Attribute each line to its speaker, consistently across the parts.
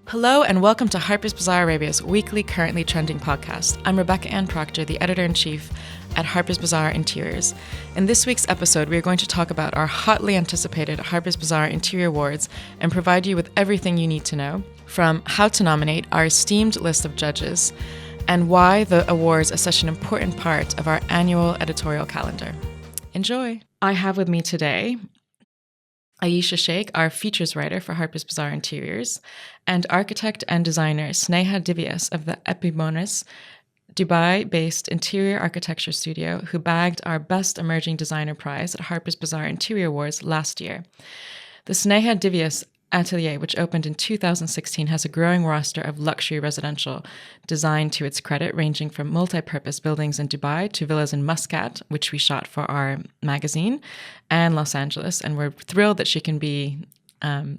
Speaker 1: Hello and welcome to Harper's Bazaar Arabia's weekly Currently Trending podcast. I'm Rebecca-Anne-Proctor, the editor-in-chief at Harper's Bazaar Interiors. In this week's episode, we are going to talk about our hotly anticipated Harper's Bazaar Interior Awards and provide you with everything you need to know, from how to nominate our esteemed list of judges and why the awards are such an important part of our annual editorial calendar. Enjoy! I have with me today Ayesha Shaikh, our features writer for Harper's Bazaar Interiors, and architect and designer Sneha Divias of the Epimonus, Dubai-based interior architecture studio who bagged our Best Emerging Designer prize at Harper's Bazaar Interior Awards last year. The Sneha Divias Atelier, which opened in 2016, has a growing roster of luxury residential design to its credit, ranging from multi-purpose buildings in Dubai to villas in Muscat, which we shot for our magazine, and Los Angeles. And we're thrilled that she can be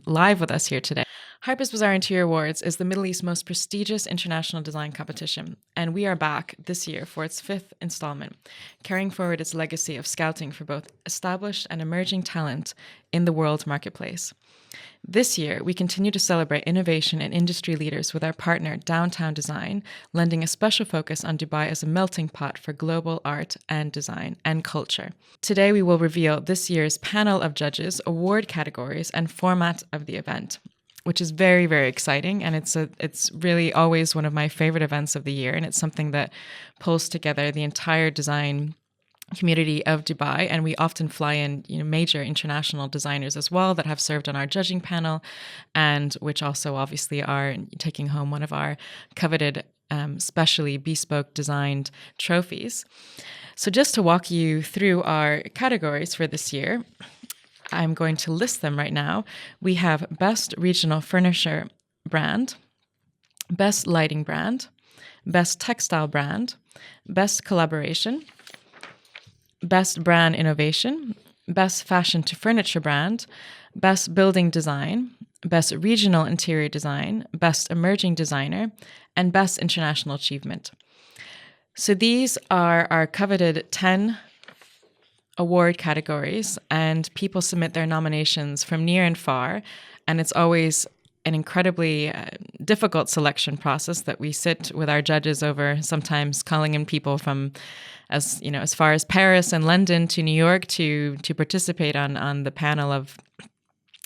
Speaker 1: live with us here today. Harper's Bazaar Interior Awards is the Middle East's most prestigious international design competition, and we are back this year for its fifth installment, carrying forward its legacy of scouting for both established and emerging talent in the world marketplace. This year, we continue to celebrate innovation and industry leaders with our partner, Downtown Design, lending a special focus on Dubai as a melting pot for global art and design and culture. Today, we will reveal this year's panel of judges, award categories, and format of the event, which is very, very exciting. And it's really always one of my favorite events of the year. And it's something that pulls together the entire design community of Dubai, and we often fly in major international designers as well that have served on our judging panel, and which also obviously are taking home one of our coveted specially bespoke designed trophies. So just to walk you through our categories for this year, I'm going to list them right now. We have Best Regional Furniture Brand, Best Lighting Brand, Best Textile Brand, Best Collaboration, Best Brand Innovation, Best Fashion to Furniture Brand, Best Building Design, Best Regional Interior Design, Best Emerging Designer, and Best International Achievement. So these are our coveted 10 award categories, and people submit their nominations from near and far, and it's always an incredibly difficult selection process that we sit with our judges over, sometimes calling in people from as far as Paris and London to New York to participate on the panel of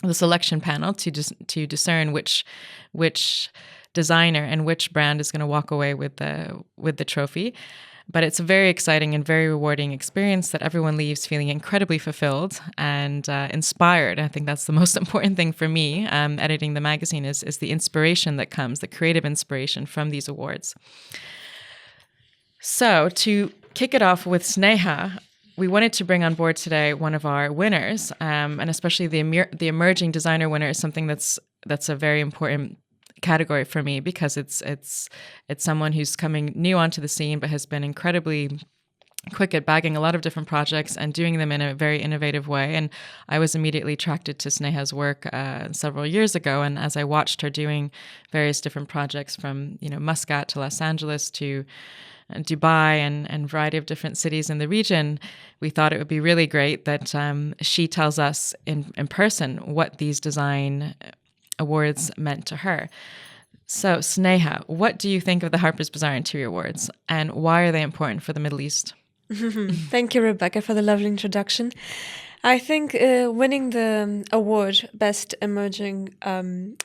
Speaker 1: the selection panel to discern which designer and which brand is going to walk away with the trophy. But it's a very exciting and very rewarding experience that everyone leaves feeling incredibly fulfilled and inspired. I think that's the most important thing for me, editing the magazine, is the inspiration that comes, the creative inspiration from these awards. So to kick it off with Sneha, we wanted to bring on board today one of our winners, and especially the emerging designer winner is something that's a very important category for me, because it's someone who's coming new onto the scene but has been incredibly quick at bagging a lot of different projects and doing them in a very innovative way. And I was immediately attracted to Sneha's work several years ago, and as I watched her doing various different projects from Muscat to Los Angeles to Dubai and a variety of different cities in the region, we thought it would be really great that she tells us in person what these design awards meant to her. So Sneha, what do you think of the Harper's Bazaar Interior Awards, and why are they important for the Middle East?
Speaker 2: Thank you, Rebecca, for the lovely introduction. I think winning the award Best Emerging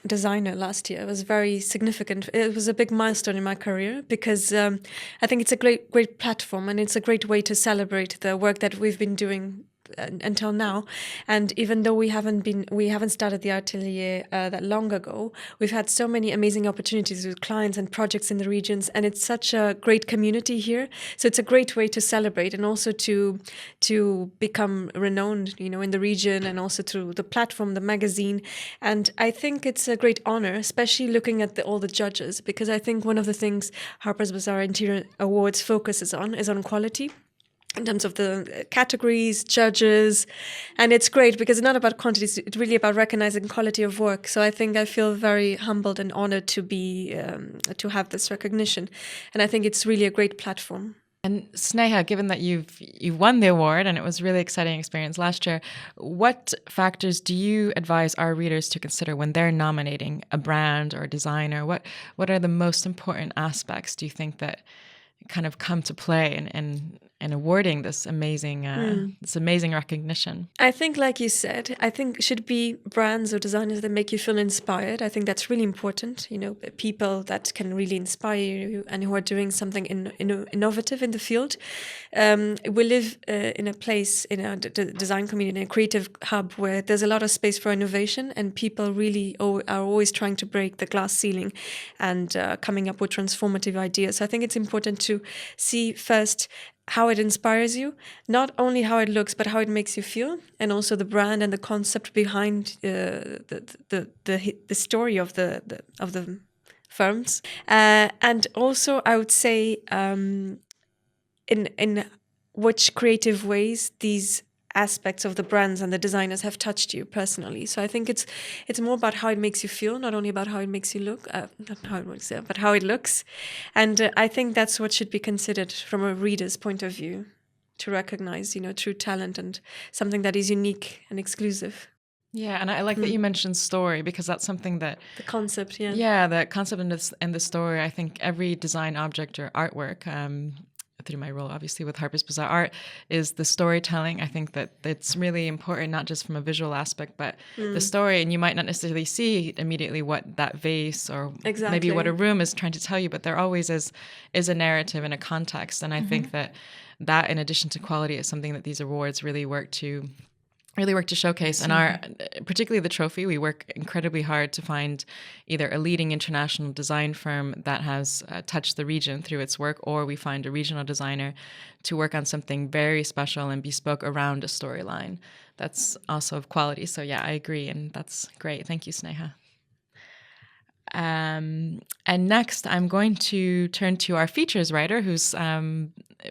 Speaker 2: Designer last year was very significant. It was a big milestone in my career because I think it's a great platform, and it's a great way to celebrate the work that we've been doing until now. And even though we haven't started the atelier that long ago, we've had so many amazing opportunities with clients and projects in the regions, and it's such a great community here. So it's a great way to celebrate and also to become renowned, in the region, and also through the platform, the magazine. And I think it's a great honor, especially looking at all the judges, because I think one of the things Harper's Bazaar Interior Awards focuses on is on quality, in terms of the categories, judges. And it's great because it's not about quantity, it's really about recognizing quality of work. So I think I feel very humbled and honored to have this recognition. And I think it's really a great platform.
Speaker 1: And Sneha, given that you've won the award and it was a really exciting experience last year, what factors do you advise our readers to consider when they're nominating a brand or a designer? What are the most important aspects, do you think, that kind of come to play in awarding this amazing recognition?
Speaker 2: I think, like you said, I think it should be brands or designers that make you feel inspired. I think that's really important. People that can really inspire you and who are doing something innovative in the field. We live in a place, in a design community, in a creative hub where there's a lot of space for innovation, and people really are always trying to break the glass ceiling and coming up with transformative ideas. So I think it's important to see first how it inspires you, not only how it looks, but how it makes you feel, and also the brand and the concept behind the story of the firms. And also, I would say, in which creative ways these aspects of the brands and the designers have touched you personally. So I think it's more about how it makes you feel, not only about how it makes you look, not how it works, but how it looks. And I think that's what should be considered from a reader's point of view, to recognize, true talent and something that is unique and exclusive.
Speaker 1: Yeah, and I like that you mentioned story, because that's something that...
Speaker 2: The concept, yeah.
Speaker 1: Yeah, the concept and the story. I think every design object or artwork, through my role, obviously, with Harper's Bazaar Art, is the storytelling. I think that it's really important, not just from a visual aspect, but the story. And you might not necessarily see immediately what that vase or maybe what a room is trying to tell you, but there always is a narrative and a context. And I think that in addition to quality, is something that these awards really work to showcase. And particularly the trophy, we work incredibly hard to find either a leading international design firm that has touched the region through its work, or we find a regional designer to work on something very special and bespoke around a storyline that's also of quality. So yeah, I agree, and that's great. Thank you, Sneha. And next, I'm going to turn to our features writer, who's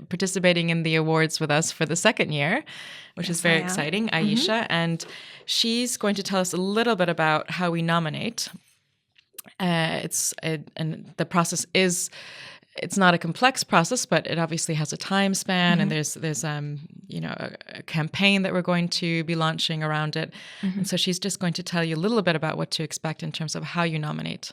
Speaker 1: participating in the awards with us for the second year, which is very exciting, Ayesha. And she's going to tell us a little bit about how we nominate. And the process is... It's not a complex process, but it obviously has a time span, and there's a campaign that we're going to be launching around it. And so she's just going to tell you a little bit about what to expect in terms of how you nominate.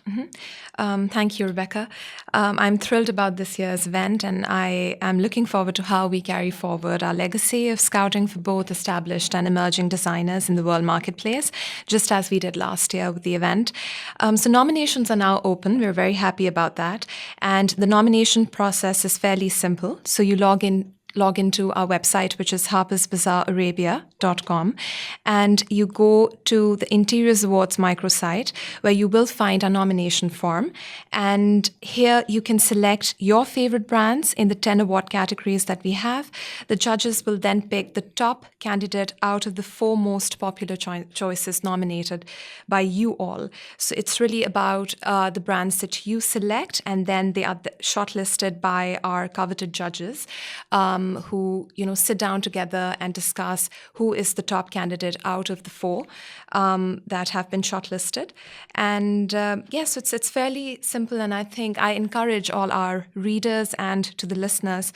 Speaker 3: Thank you, Rebecca. I'm thrilled about this year's event, and I am looking forward to how we carry forward our legacy of scouting for both established and emerging designers in the world marketplace, just as we did last year with the event. So nominations are now open. We're very happy about that. And the nomination process is fairly simple. So you log into our website, which is harpersbazaararabia.com, and you go to the Interiors Awards microsite, where you will find a nomination form. And here you can select your favorite brands in the 10 award categories that we have. The judges will then pick the top candidate out of the 4 most popular choices nominated by you all. So it's really about the brands that you select, and then they are shortlisted by our coveted judges, who sit down together and discuss who is the top candidate out of the 4 that have been shortlisted. And yes, it's fairly simple, and I think I encourage all our readers and to the listeners,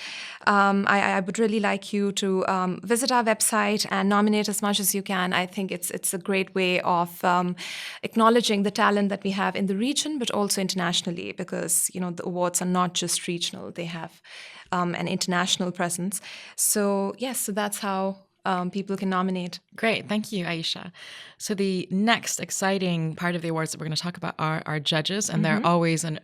Speaker 3: I would really like you to visit our website and nominate as much as you can. I think it's a great way of acknowledging the talent that we have in the region, but also internationally, because the awards are not just regional; they have an international presence. So yes, so that's how people can nominate.
Speaker 1: Great. Thank you, Ayesha. So the next exciting part of the awards that we're going to talk about are our judges, and they're always a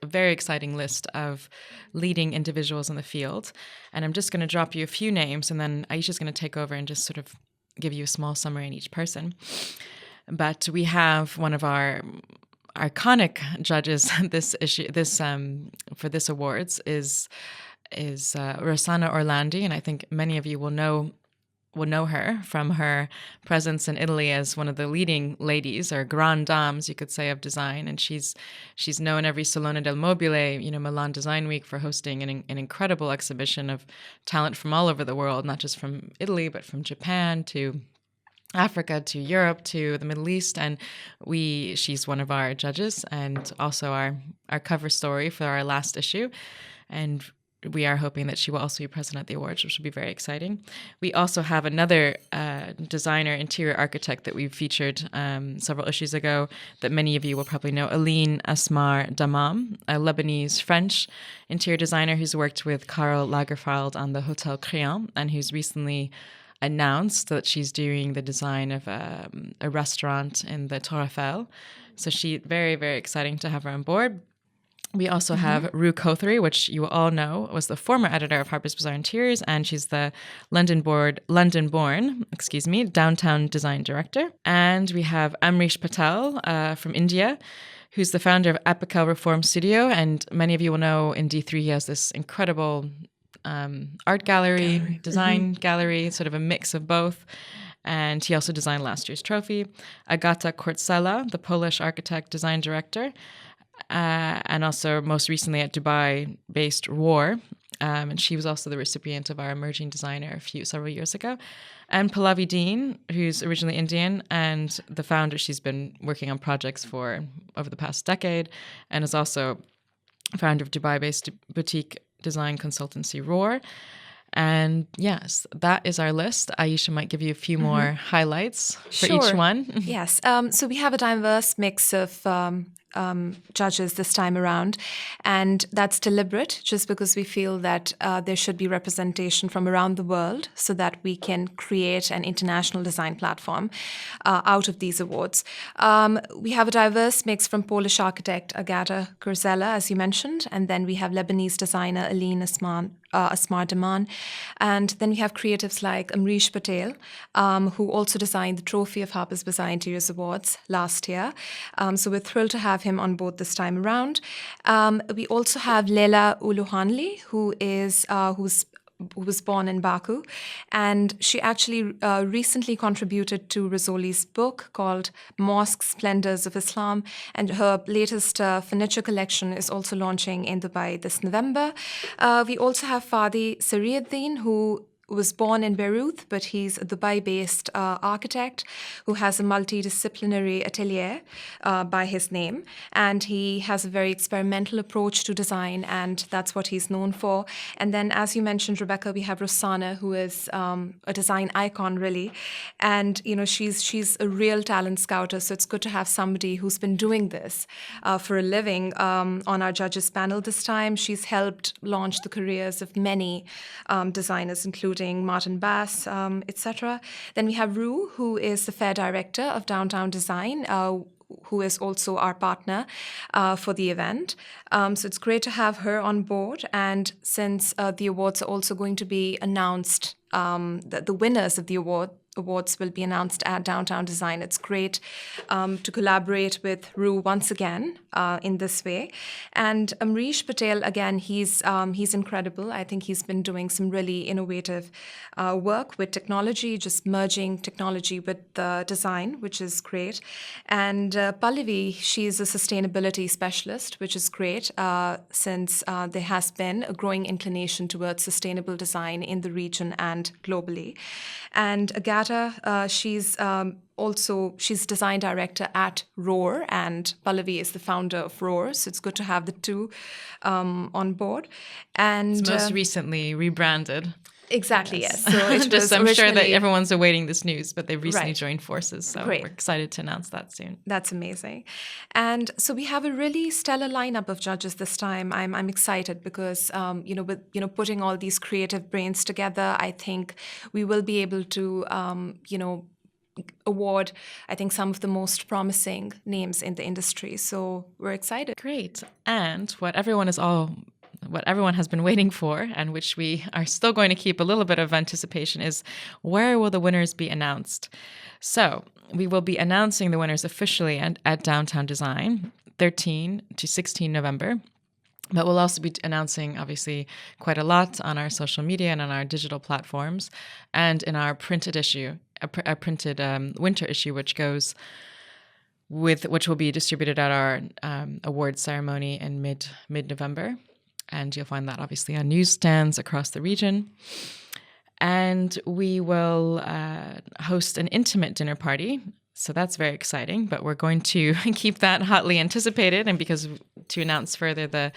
Speaker 1: very exciting list of leading individuals in the field. And I'm just going to drop you a few names, and then Ayesha's going to take over and just sort of give you a small summary on each person. But we have one of our iconic judges for this awards is Rossana Orlandi, and I think many of you will know her from her presence in Italy as one of the leading ladies, or grand dames, you could say, of design. And she's known every Salone del Mobile, Milan Design Week, for hosting an incredible exhibition of talent from all over the world, not just from Italy, but from Japan to Africa to Europe to the Middle East. And she's one of our judges, and also our cover story for our last issue. And we are hoping that she will also be present at the awards, which will be very exciting. We also have another designer, interior architect that we featured several issues ago that many of you will probably know, Aline Asmar Damam, a Lebanese-French interior designer who's worked with Karl Lagerfeld on the Hotel Créant and who's recently announced that she's doing the design of a restaurant in the Tour Eiffel. So very, very exciting to have her on board. We also have Rue Kothari, which you all know was the former editor of Harper's Bazaar Interiors, and she's the London-born, downtown design director. And we have Amrish Patel from India, who's the founder of Apical Reform Studio. And many of you will know in D3 he has this incredible art gallery, design gallery, sort of a mix of both. And he also designed last year's trophy. Agata Kortsela, the Polish architect design director, and also most recently at Dubai-based Roar. And she was also the recipient of our emerging designer several years ago. And Pallavi Dean, who's originally Indian and the founder. She's been working on projects for over the past decade and is also founder of Dubai-based boutique design consultancy Roar. And yes, that is our list. Ayesha might give you a few more highlights for each one.
Speaker 3: Yes. So we have a diverse mix of judges this time around, and that's deliberate just because we feel that there should be representation from around the world so that we can create an international design platform out of these awards. We have a diverse mix from Polish architect Agata Kortsela, as you mentioned, and then we have Lebanese designer Aline Asmar Daman, and then we have creatives like Amrish Patel, who also designed the trophy of Harper's Bazaar Interiors Awards last year. So we're thrilled to have him on board this time around. We also have Leila Uluhanli, who was born in Baku, and she actually recently contributed to Rizzoli's book called Mosque Splendors of Islam, and her latest furniture collection is also launching in Dubai this November. We also have Fadi Sarieddin, who was born in Beirut, but he's a Dubai-based architect who has a multidisciplinary atelier by his name. And he has a very experimental approach to design, and that's what he's known for. And then, as you mentioned, Rebecca, we have Rossana, who is a design icon, really. And, she's a real talent scouter, so it's good to have somebody who's been doing this for a living on our judges panel this time. She's helped launch the careers of many designers, including Martin Bass, etc. Then we have Rue, who is the fair director of Downtown Design, who is also our partner for the event. So it's great to have her on board. And since the awards are also going to be announced, the winners of the awards will be announced at Downtown Design. It's great to collaborate with Rue once again in this way. And Amrish Patel, again, he's incredible. I think he's been doing some really innovative work with technology, just merging technology with design, which is great. And Pallavi, she's a sustainability specialist, which is great since there has been a growing inclination towards sustainable design in the region and globally. And Agata, she's design director at Roar, and Pallavi is the founder of Roar. So it's good to have the two on board. And
Speaker 1: it's most recently rebranded.
Speaker 3: Exactly, yes. So
Speaker 1: I'm sure that everyone's awaiting this news, but they've recently joined forces. So
Speaker 3: Great.
Speaker 1: We're excited to announce that soon.
Speaker 3: That's amazing. And so we have a really stellar lineup of judges this time. I'm excited because, with putting all these creative brains together, I think we will be able to, award, I think, some of the most promising names in the industry. So we're excited.
Speaker 1: Great. And what everyone has been waiting for, and which we are still going to keep a little bit of anticipation, is where will the winners be announced? So we will be announcing the winners officially at Downtown Design, 13 to 16 November. But we'll also be announcing, obviously, quite a lot on our social media and on our digital platforms, and in our printed issue, a printed winter issue, which will be distributed at our awards ceremony in mid-November. And you'll find that obviously on newsstands across the region. And we will host an intimate dinner party. So that's very exciting, but we're going to keep that hotly anticipated. And because to announce further the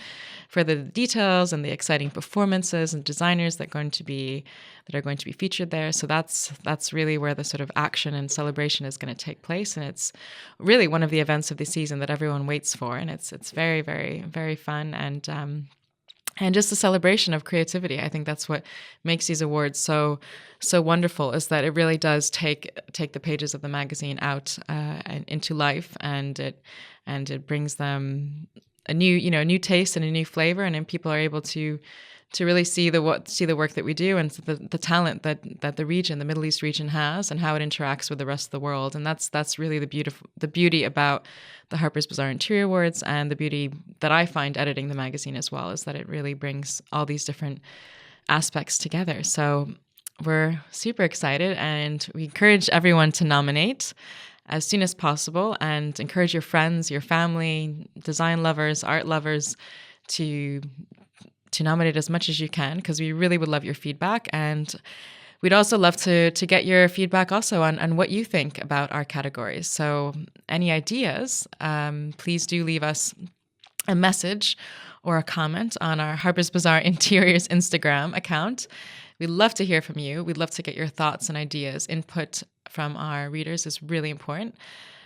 Speaker 1: details and the exciting performances and designers that are going to be featured there. So that's really where the sort of action and celebration is going to take place, and it's really one of the events of the season that everyone waits for, and it's very, very, very fun and just a celebration of creativity. I think that's what makes these awards so wonderful, is that it really does take the pages of the magazine out and into life, and it brings them a new taste and a new flavor, and then people are able to really see the work that we do and the talent that the Middle East region has, and how it interacts with the rest of the world. And that's really the beauty about the Harper's Bazaar Interior Awards, and the beauty that I find editing the magazine as well, is that it really brings all these different aspects together. So we're super excited, and we encourage everyone to nominate as soon as possible, and encourage your friends, your family, design lovers, art lovers to nominate as much as you can, because we really would love your feedback. And we'd also love to get your feedback also on what you think about our categories. So any ideas, please do leave us a message or a comment on our Harper's Bazaar Interiors Instagram account. We'd love to hear from you. We'd love to get your thoughts and ideas. Input from our readers is really important.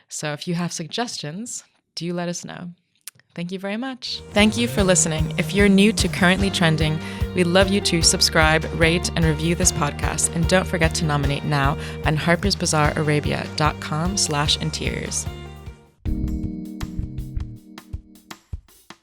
Speaker 1: So if you have suggestions, do let us know. Thank you very much. Thank you for listening. If you're new to Currently Trending, we'd love you to subscribe, rate, and review this podcast. And don't forget to nominate now on harpersbazaararabia.com/interiors.